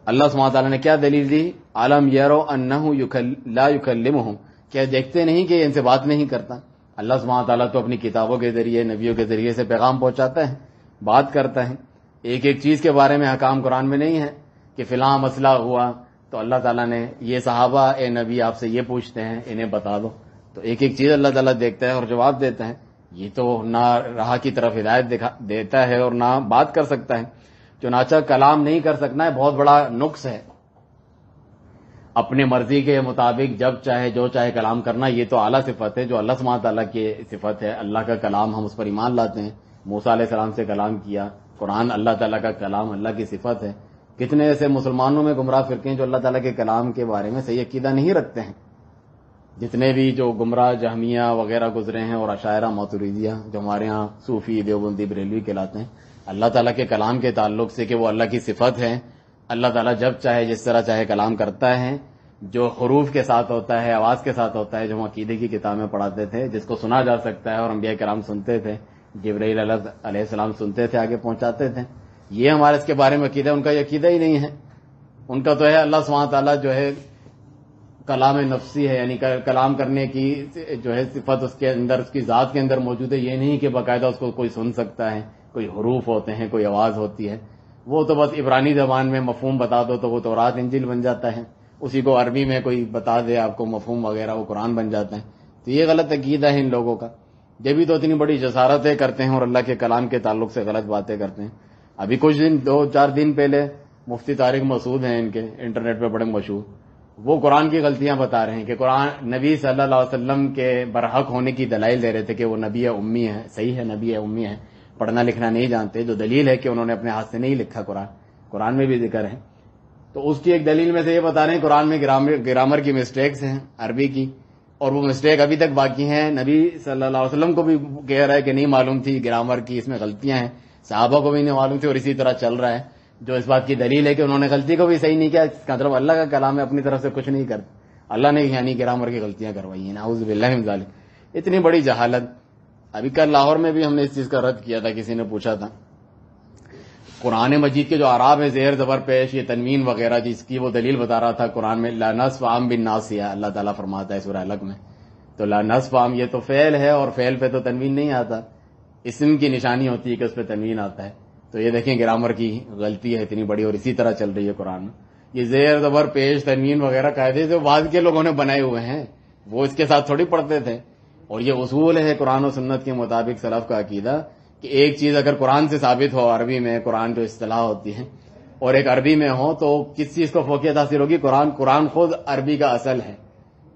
اللہ سبحانہ تعالیٰ نے کیا دلیل دی؟ علم یرو انہ لا یکلمہم، کیا دیکھتے نہیں کہ ان سے بات نہیں کرتا؟ اللہ سبحانہ تعالیٰ تو اپنی کتابوں کے ذریعے، نبیوں کے ذریعے سے پیغام پہنچاتا ہے، بات کرتا ہے. ایک ایک چیز کے بارے میں احکام قرآن میں نہیں ہے کہ فلاں مسئلہ ہوا تو اللہ تعالیٰ نے یہ صحابہ اے نبی آپ سے یہ پوچھتے ہیں انہیں بتا دو. تو ایک ایک چیز اللہ تعالیٰ دیکھتا ہے اور جواب دیتا ہے. یہ تو نہ راہ کی طرف ہدایت دیتا ہے اور نہ بات کر سکتا ہے. چنانچہ کلام نہیں کر سکنا ہے بہت بڑا نقص ہے. اپنے مرضی کے مطابق جب چاہے جو چاہے کلام کرنا، یہ تو اعلیٰ صفت ہے جو اللہ سبحانہ تعالیٰ کی صفت ہے. اللہ کا کلام ہم اس پر ایمان لاتے ہیں. موسیٰ علیہ السلام سے کلام کیا، قرآن اللہ تعالیٰ کا کلام، اللہ کی صفت ہے. کتنے ایسے مسلمانوں میں گمراہ فرقے ہیں جو اللہ تعالیٰ کے کلام کے بارے میں صحیح عقیدہ نہیں رکھتے ہیں. جتنے بھی جو گمراہ جہمیہ وغیرہ گزرے ہیں اور عشائرہ ماتریدیہ جو ہمارے ہاں صوفی دیوبندی بریلوی کہلاتے ہیں، اللہ تعالیٰ کے کلام کے تعلق سے کہ وہ اللہ کی صفت ہے، اللہ تعالیٰ جب چاہے جس طرح چاہے کلام کرتا ہے، جو حروف کے ساتھ ہوتا ہے، آواز کے ساتھ ہوتا ہے، جو ہم عقیدے کی کتابیں پڑھاتے تھے، جس کو سنا جا سکتا ہے اور انبیاء کرام سنتے تھے، جبرائیل علیہ السلام سنتے تھے، آگے پہنچاتے تھے. یہ ہمارے اس کے بارے میں عقیدہ، ان کا یہ عقیدہ ہی نہیں ہے. ان کا تو ہے اللہ سبحانہ تعالیٰ جو ہے کلام نفسی ہے، یعنی کلام کرنے کی جو ہے صفت اس کے اندر، اس کی ذات کے اندر موجود ہے. یہ نہیں کہ باقاعدہ اس کو کوئی سن سکتا ہے، کوئی حروف ہوتے ہیں، کوئی آواز ہوتی ہے. وہ تو بس عبرانی زبان میں مفہوم بتا دو تو وہ تورات انجیل بن جاتا ہے. اسی کو عربی میں کوئی بتا دے آپ کو مفہوم وغیرہ، وہ قرآن بن جاتا ہے. تو یہ غلط عقیدہ ہے ان لوگوں کا. جبھی تو اتنی بڑی جسارتیں کرتے ہیں اور اللہ کے کلام کے تعلق سے غلط باتیں کرتے ہیں. ابھی کچھ دن 2-4 دن پہلے مفتی طارق مسعود ہیں ان کے، انٹرنیٹ پہ بڑے مشہور، وہ قرآن کی غلطیاں بتا رہے ہیں کہ قرآن نبی صلی اللہ علیہ وسلم کے برحق ہونے کی دلائل دے رہے تھے کہ وہ نبی امی ہے. صحیح ہے، نبی امی ہے، پڑھنا لکھنا نہیں جانتے، جو دلیل ہے کہ انہوں نے اپنے ہاتھ سے نہیں لکھا قرآن میں بھی ذکر ہے. تو اس کی ایک دلیل میں سے یہ بتا رہے ہیں قرآن میں گرامر کی مسٹیکس ہیں عربی کی، اور وہ مسٹیک ابھی تک باقی ہیں. نبی صلی اللہ علیہ وسلم کو بھی کہہ رہا ہے کہ نہیں معلوم تھی گرامر کی، اس میں غلطیاں ہیں. صحابہ کو بھی نہیں معلوم تھی، اور اسی طرح چل رہا ہے، جو اس بات کی دلیل ہے کہ انہوں نے غلطی کو بھی صحیح نہیں کیا. اس کا مطلب اللہ کا کلام ہے، اپنی طرف سے کچھ نہیں کرتا. اللہ نے یعنی گرامر کی غلطیاں کروائی ہیں. نعوذ باللہ من ذالک. اتنی بڑی جہالت. ابھی کل لاہور میں بھی ہم نے اس چیز کا رد کیا تھا. کسی نے پوچھا تھا قرآن مجید کے جو اعراب ہے زیر زبر پیش، یہ تنوین وغیرہ، جس کی وہ دلیل بتا رہا تھا قرآن میں لا نصف عام بالناصیہ اللہ تعالیٰ فرماتا ہے سورہ الگ میں. تو لا نصف عام یہ تو فعل ہے، اور فعل پہ تو تنوین نہیں آتا. اسم کی نشانی ہوتی ہے کہ اس پہ تنوین آتا ہے. تو یہ دیکھیں گرامر کی غلطی ہے اتنی بڑی، اور اسی طرح چل رہی ہے قرآن میں. یہ زیر زبر پیش تنوین وغیرہ قاعدے جو بعد کے لوگوں نے بنائے ہوئے ہیں، وہ اس کے ساتھ تھوڑی پڑھتے تھے. اور یہ اصول ہے قرآن و سنت کے مطابق سلف کا عقیدہ کہ ایک چیز اگر قرآن سے ثابت ہو، عربی میں قرآن جو اصطلاح ہوتی ہے، اور ایک عربی میں ہو، تو کس چیز کو فوقیت حاصل ہوگی؟ قرآن خود عربی کا اصل ہے،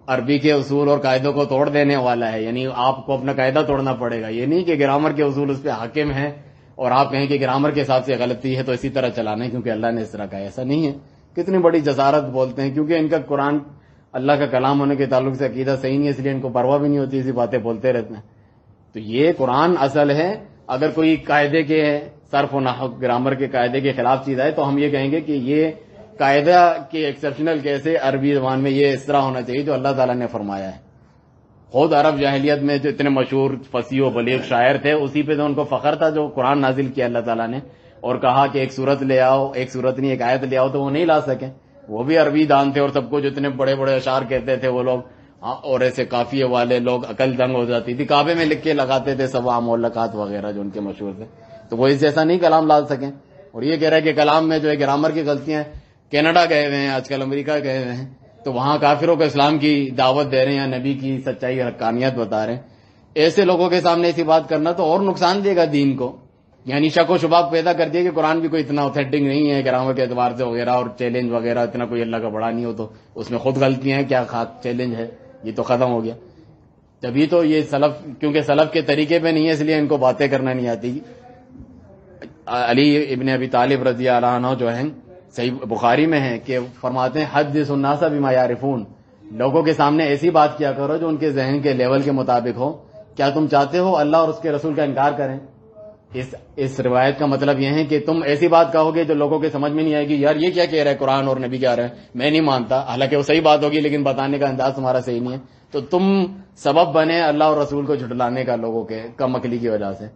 عربی کے اصول اور قاعدوں کو توڑ دینے والا ہے. یعنی آپ کو اپنا قاعدہ توڑنا پڑے گا. یہ نہیں کہ گرامر کے اصول اس پہ حاکم ہیں اور آپ کہیں کہ گرامر کے حساب سے غلطی ہے تو اسی طرح چلانا ہے کیونکہ اللہ نے اس طرح کہا. ایسا نہیں ہے. کتنی بڑی جسارت بولتے ہیں، کیونکہ ان کا قرآن اللہ کا کلام ہونے کے تعلق سے عقیدہ صحیح نہیں ہے، اس لیے ان کو پرواہ بھی نہیں ہوتی، ایسی باتیں بولتے رہتے ہیں. تو یہ قرآن اصل ہے. اگر کوئی قاعدے کے صرف و نحو گرامر کے قاعدے کے خلاف چیز آئے تو ہم یہ کہیں گے کہ یہ قاعدہ کے ایکسیپشنل کیسے عربی زبان میں یہ اس طرح ہونا چاہیے جو اللہ تعالیٰ نے فرمایا ہے. خود عرب جاہلیت میں جو اتنے مشہور فصیح و بلیغ شاعر تھے، اسی پہ تو ان کو فخر تھا جو قرآن نازل کیا اللہ تعالیٰ نے، اور کہا کہ ایک سورت لے آؤ، ایک سورت نہیں ایک آیت لے آؤ، تو وہ نہیں لا سکے. وہ بھی عربی دان تھے اور سب کو جو اتنے بڑے بڑے اشعار کہتے تھے وہ لوگ، اور ایسے قافیے والے لوگ عقل دنگ ہو جاتی تھی. کعبے میں لکھ کے لگاتے تھے سبع معلقات وغیرہ جو ان کے مشہور تھے. تو وہ اس جیسا نہیں کلام لا سکیں. اور یہ کہہ رہا ہے کہ کلام میں جو ہے گرامر کی غلطیاں، کینیڈا گئے ہوئے ہیں آج کل، امریکہ گئے ہوئے ہیں، تو وہاں کافروں کو اسلام کی دعوت دے رہے ہیں، نبی کی سچائی حقانیت بتا رہے ہیں. ایسے لوگوں کے سامنے ایسی بات کرنا تو اور نقصان دے گا دین کو. یعنی شک و شبہ پیدا کر دیا کہ قرآن بھی کوئی اتنا اوتھینٹک نہیں ہے گرامر کے اعتبار سے وغیرہ، اور چیلنج وغیرہ اتنا کوئی اللہ کا بڑا نہیں ہو تو اس میں خود غلطیاں ہیں، کیا چیلنج ہے؟ یہ تو ختم ہو گیا. تبھی تو یہ سلف، کیونکہ سلف کے طریقے پہ نہیں ہے اس لیے ان کو باتیں کرنا نہیں آتی. علی ابن ابی طالب رضی اللہ عنہ جو ہیں، صحیح بخاری میں ہے کہ فرماتے ہیں حدث الناس بما یعرفون، لوگوں کے سامنے ایسی بات کیا کرو جو ان کے ذہن کے لیول کے مطابق ہو. کیا تم چاہتے ہو اللہ اور اس کے رسول کا انکار کریں؟ اس روایت کا مطلب یہ ہے کہ تم ایسی بات کہو گے جو لوگوں کے سمجھ میں نہیں آئے گی، یار یہ کیا کہہ رہا ہے قرآن اور نبی کیا رہے ہیں، میں نہیں مانتا. حالانکہ وہ صحیح بات ہوگی لیکن بتانے کا انداز تمہارا صحیح نہیں ہے، تو تم سبب بنے اللہ اور رسول کو جھٹلانے کا لوگوں کے کم عقلی کی وجہ سے.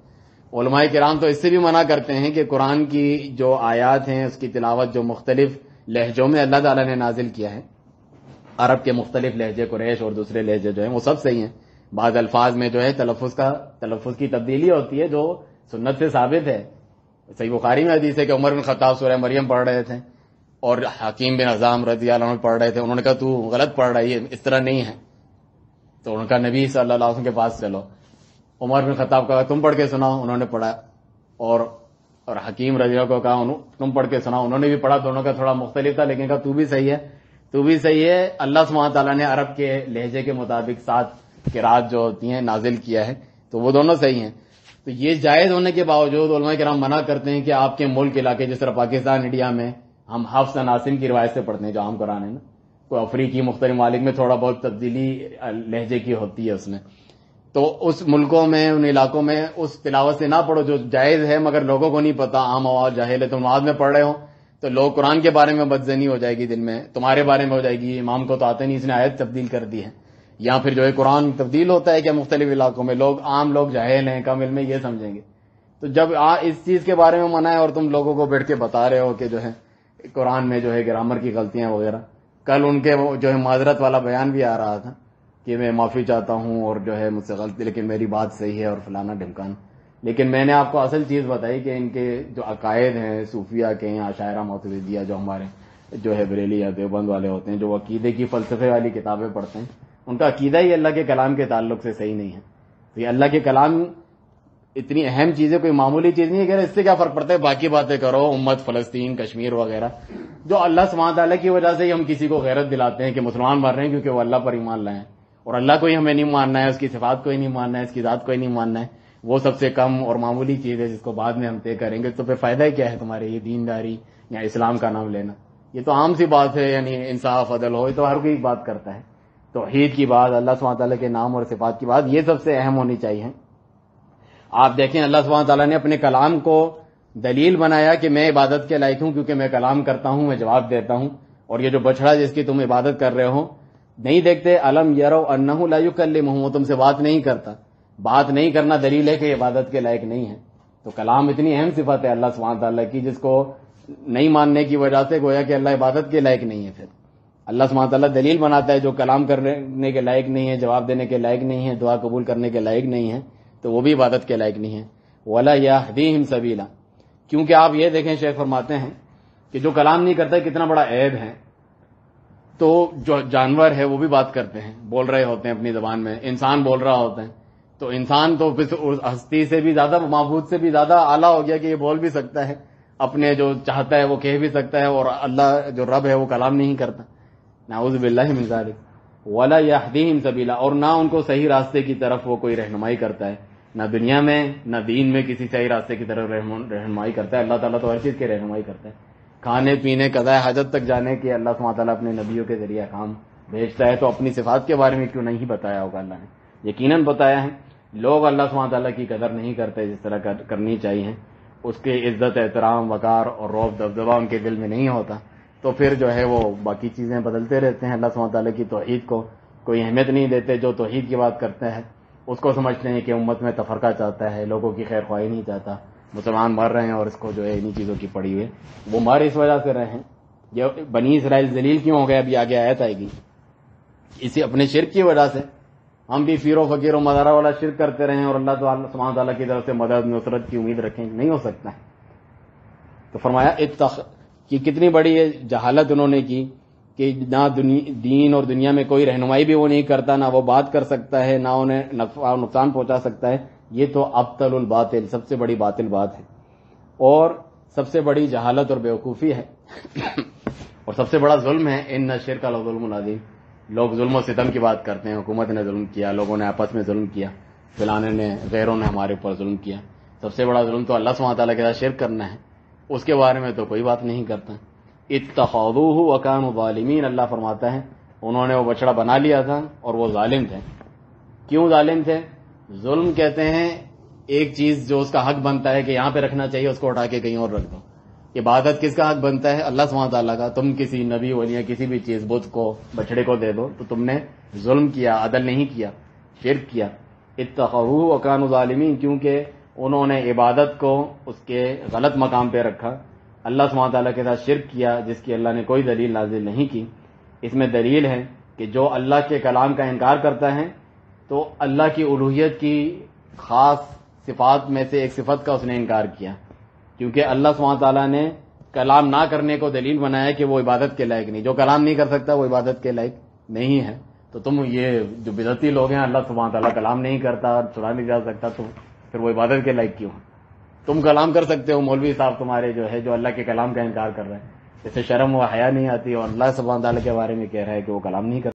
علماء کرام تو اس سے بھی منع کرتے ہیں کہ قرآن کی جو آیات ہیں اس کی تلاوت جو مختلف لہجوں میں اللہ تعالیٰ نے نازل کیا ہے. عرب کے مختلف لہجے قریش اور دوسرے لہجے جو ہیں وہ سب صحیح ہیں. بعض الفاظ میں جو ہے تلفظ کی تبدیلی ہوتی ہے جو سنت سے ثابت ہے. صحیح بخاری میں حدیث ہے کہ عمر بن خطاب سورہ مریم پڑھ رہے تھے اور حکیم بن حزام رضی اللہ عنہ پڑھ رہے تھے. انہوں نے کہا تو غلط پڑھ رہا ہے, اس طرح نہیں ہے. تو انہوں نے کہا نبی صلی اللہ علیہ وسلم کے پاس چلو. عمر بن خطاب کہا تم پڑھ کے سناؤ. انہوں نے پڑھا اور حکیم رضی اللہ کو کہا تم پڑھ کے سناؤ. انہوں نے بھی پڑھا. دونوں کا تھوڑا مختلف تھا لیکن کہا تو بھی صحیح ہے. اللہ سبحانہ تعالیٰ نے عرب کے لہجے کے مطابق 7 قرات جو ہوتی ہیں نازل کیا ہے تو وہ دونوں صحیح ہیں. تو یہ جائز ہونے کے باوجود علماء کرام منع کرتے ہیں کہ آپ کے ملک علاقے جس طرح پاکستان انڈیا میں ہم حفظ عاصم کی روایت سے پڑھتے ہیں جو عام قرآن ہے نا, تو افریقی مختلف ممالک میں تھوڑا بہت تبدیلی لہجے کی ہوتی ہے اس میں, تو اس ملکوں میں ان علاقوں میں اس تلاوت سے نہ پڑھو جو جائز ہے مگر لوگوں کو نہیں پتا, عام آواز جاہل ہے. تم نماز میں پڑھ رہے ہو تو لوگ قرآن کے بارے میں بدزنی ہو جائے گی, دل میں تمہارے بارے میں ہو جائے گی, امام کو تو آتے نہیں اس نے آیت تبدیل کر دی ہے. یا پھر جو ہے قرآن تبدیل ہوتا ہے کہ مختلف علاقوں میں عام لوگ جاہل ہیں, کم علم یہ سمجھیں گے. تو جب اس چیز کے بارے میں منع ہے اور تم لوگوں کو بیٹھ کے بتا رہے ہو کہ جو ہے قرآن میں جو ہے گرامر کی غلطیاں وغیرہ, کل ان کے جو ہے معذرت والا بیان بھی آ رہا تھا کہ میں معافی چاہتا ہوں اور جو ہے مجھ سے غلطی لیکن میری بات صحیح ہے اور فلانا ڈھمکانا. لیکن میں نے آپ کو اصل چیز بتائی کہ ان کے جو عقائد ہیں صوفیہ کے ہیں, عشائرہ ماتریدیہ جو ہمارے جو ہے بریلی یا دیوبند والے ہوتے ہیں جو عقیدے کی فلسفے والی کتابیں پڑھتے ہیں, ان کا عقیدہ ہی اللہ کے کلام کے تعلق سے صحیح نہیں ہے. تو یہ اللہ کے کلام اتنی اہم چیز ہے, کوئی معمولی چیز نہیں ہے کہ اس سے کیا فرق پڑتا ہے باقی باتیں کرو, امت فلسطین کشمیر وغیرہ, جو اللہ سبحانہ تعالیٰ کی وجہ سے ہی ہم کسی کو غیرت دلاتے ہیں کہ مسلمان مر رہے ہیں کیونکہ وہ اللہ پر ایمان لائے ہیں. اور اللہ کو ہی ہمیں نہیں ماننا ہے, اس کی صفات کو ہی نہیں ماننا ہے, اس کی ذات کو ہی نہیں ماننا ہے, وہ سب سے کم اور معمولی چیز ہے جس کو بعد میں ہم طے کریں گے. تو پھر فائدہ ہی کیا ہے تمہارے یہ دینداری یا اسلام کا نام لینا؟ یہ تو عام سی بات ہے, یعنی انصاف عدل ہو تو ہر کوئی بات کرتا ہے. توحید کی بات, اللہ سبحانہ تعالیٰ کے نام اور صفات کی بات, یہ سب سے اہم ہونی چاہیے. آپ دیکھیں اللہ سبحانہ تعالیٰ نے اپنے کلام کو دلیل بنایا کہ میں عبادت کے لائق ہوں کیونکہ میں کلام کرتا ہوں, میں جواب دیتا ہوں. اور یہ جو بچڑا جس کی تم عبادت کر رہے ہو نہیں دیکھتے, الم یرو انہ لا یکلمہم, وہ تم سے بات نہیں کرتا. بات نہیں کرنا دلیل ہے کہ عبادت کے لائق نہیں ہے. تو کلام اتنی اہم صفت ہے اللہ سبحانہ تعالیٰ کی جس کو نہیں ماننے کی وجہ سے گویا کہ اللہ عبادت کے لائق نہیں ہے. پھر اللہ سبحانہ تعالیٰ دلیل بناتا ہے جو کلام کرنے کے لائق نہیں ہے, جواب دینے کے لائق نہیں ہے, دعا قبول کرنے کے لائق نہیں ہے, تو وہ بھی عبادت کے لائق نہیں ہے. وَلَا يَهْدِيهِمْ سَبِيلًا, کیونکہ آپ یہ دیکھیں شیخ فرماتے ہیں کہ جو کلام نہیں کرتا کتنا بڑا عیب ہے. تو جو جانور ہے وہ بھی بات کرتے ہیں, بول رہے ہوتے ہیں اپنی زبان میں, انسان بول رہا ہوتا ہے. تو انسان تو ہستی سے بھی زیادہ, معبود سے بھی زیادہ اعلیٰ ہو گیا کہ یہ بول بھی سکتا ہے, اپنے جو چاہتا ہے وہ کہہ بھی سکتا ہے, اور اللہ جو رب ہے وہ کلام نہیں کرتا. نعوذ باللہ من ذالک. وَلَا يَهْدِيهِمْ سَبِيلًا, اور نہ ان کو صحیح راستے کی طرف وہ کوئی رہنمائی کرتا ہے, نہ دنیا میں نہ دین میں کسی صحیح راستے کی طرف رہنمائی کرتا ہے. اللہ تعالیٰ تو ہر چیز کی رہنمائی کرتا ہے, کھانے پینے قضاء حاجت تک جانے کے اللہ سبحانہ تعالیٰ اپنے نبیوں کے ذریعے کام بھیجتا ہے. تو اپنی صفات کے بارے میں کیوں نہیں بتایا ہوگا اللہ نے؟ یقیناً بتایا ہے. لوگ اللہ سبحانہ تعالیٰ کی قدر نہیں کرتے جس طرح کرنی چاہیے, اس کے عزت احترام وقار اور روب دبدبہ ان کے دل میں نہیں ہوتا, تو پھر جو ہے وہ باقی چیزیں بدلتے رہتے ہیں. اللہ سبحانہ تعالیٰ کی توحید کو کوئی اہمیت نہیں دیتے. جو توحید کی بات کرتے ہیں اس کو سمجھتے ہیں کہ امت میں تفرقہ چاہتا ہے, لوگوں کی خیر خواہی نہیں چاہتا, مسلمان مر رہے ہیں اور اس کو جو ہے انہی چیزوں کی پڑی ہوئی. وہ مر اس وجہ سے رہے ہیں. یہ بنی اسرائیل ذلیل کیوں ہو گئے ابھی آگے آیت آئے گی, اسی اپنے شرک کی وجہ سے. ہم بھی پیر و فقیر و مزارہ والا شرک کرتے رہے اور اللہ تعالیٰ سبحانہ تعالیٰ کی طرف سے مدد نصرت کی امید رکھیں, نہیں ہو سکتا ہے. تو فرمایا کہ کتنی بڑی جہالت انہوں نے کی کہ نہ دین اور دنیا میں کوئی رہنمائی بھی وہ نہیں کرتا, نہ وہ بات کر سکتا ہے, نہ انہیں نفع و نقصان پہنچا سکتا ہے. یہ تو ابطل الباطل, سب سے بڑی باطل بات ہے اور سب سے بڑی جہالت اور بیوقوفی ہے اور سب سے بڑا ظلم ہے. ان الشرک لظلم عظیم. لوگ ظلم و ستم کی بات کرتے ہیں, حکومت نے ظلم کیا, لوگوں نے آپس میں ظلم کیا, فلانے نے غیروں نے ہمارے اوپر ظلم کیا. سب سے بڑا ظلم تو اللہ سبحانہ تعالیٰ کے ساتھ شرک کرنا ہے, اس کے بارے میں تو کوئی بات نہیں کرتا. اتخذوہ وکانوا ظالمین, اللہ فرماتا ہے انہوں نے وہ بچڑا بنا لیا تھا اور وہ ظالم تھے. کیوں ظالم تھے؟ ظلم کہتے ہیں ایک چیز جو اس کا حق بنتا ہے کہ یہاں پہ رکھنا چاہیے اس کو اٹھا کے کہیں اور رکھ دو. عبادت کس کا حق بنتا ہے؟ اللہ سبحانہ تعالیٰ کا. تم کسی نبی ولی یا کسی بھی چیز بت کو بچڑے کو دے دو تو تم نے ظلم کیا, عدل نہیں کیا, شرک کیا. اتخذوہ وکانوا ظالمین, کیونکہ انہوں نے عبادت کو اس کے غلط مقام پہ رکھا, اللہ سبحانہ تعالیٰ کے ساتھ شرک کیا جس کی اللہ نے کوئی دلیل نازل نہیں کی، اس میں دلیل ہے کہ جو اللہ کے کلام کا انکار کرتا ہے تو اللہ کی الوہیت کی خاص صفات میں سے ایک صفت کا اس نے انکار کیا، کیونکہ اللہ سبحانہ تعالیٰ نے کلام نہ کرنے کو دلیل بنایا کہ وہ عبادت کے لائق نہیں، جو کلام نہیں کر سکتا وہ عبادت کے لائق نہیں ہے۔ تو تم یہ جو بدعتی لوگ ہیں، اللہ سبحانہ تعالیٰ کلام نہیں کرتا اور چھڑا نہیں جا سکتا، تو پھر وہ عبادت کے لائق کیوں ہے؟ تم کلام کر سکتے ہو، مولوی صاحب تمہارے جو ہے جو اللہ کے کلام کا انکار کر رہے ہیں، اسے شرم و حیا نہیں آتی، اور اللہ سبحانہ تعالیٰ کے بارے میں کہہ رہا ہے کہ وہ کلام نہیں کرتا۔